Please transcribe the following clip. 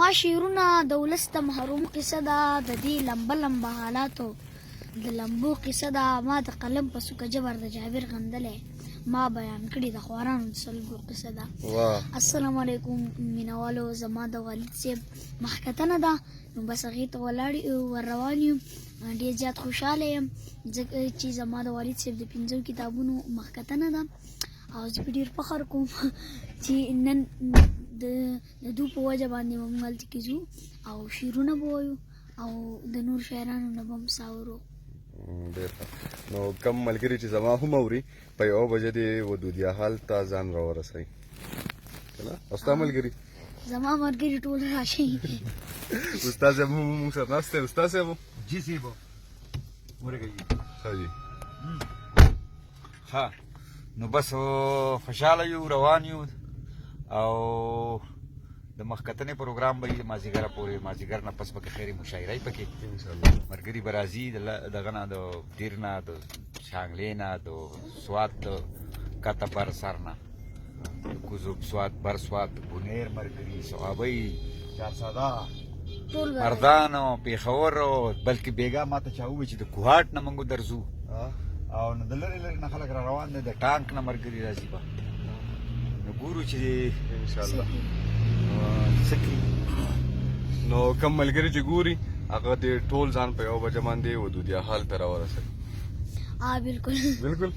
زما شعرونه د ولس د محروم قصه ده، د دې لمبه لمبه حالاتو د لمبو قصه ده. ما د قلم په سوکه جبر د جابر غندلی ما بیان کړي د خوارانو د سلګو قصه ده. السلام علیکم مینوالو، زما د والد صاحب مخکتنه ده، نو بس هغې ته ولاړ ور روان یو. ډېر زیات خوشحاله یم ځکه چې زما د والد صاحب د 5 کتابونو مخکتنه ده او زه په ډېر فخر کوم چې نن د دوی په وجه باندې موږ هلته کې ځو او شعرونه به وایو او د نور شاعرانو نه به هم سا ورو. نو کم ملګري چې زما هم اوري په 1 بجې د ودودیه حال ته ځان راورسوي کنه. او ستا ملګري زما ملګري ټول راشي. استاد صاحب موږ سره ناست دی. استاد صاحب جی صاحب ورګي ښه جي ها نو بس خوشاله یو روان یو او د مخکتنې پروګرام به یې مازدیګره پورې مازدیګر نه پس پکې خیري مشاعره یې پکې انشاءالله مرګري به راځي دغه نه د دیر نه د شانګلې نه د سوات کته بر سر نه کوزوب سوات بر سوات بونیر مرګري صحابي چارساده مردانو پیښور بلکې بیګا ماته چا وویل چې د کوهاټ نه موږ درځو او نو د لرې لرې نه خلک را روان دي د ټانک نه مرګري راځي به نو ګورو چې انشاءالله سکی نو کم ملګري چې ګوري هغه د ټول ځان په 1 بجه باندې ودودیه حال ته راورسوي. بالکل بالکل.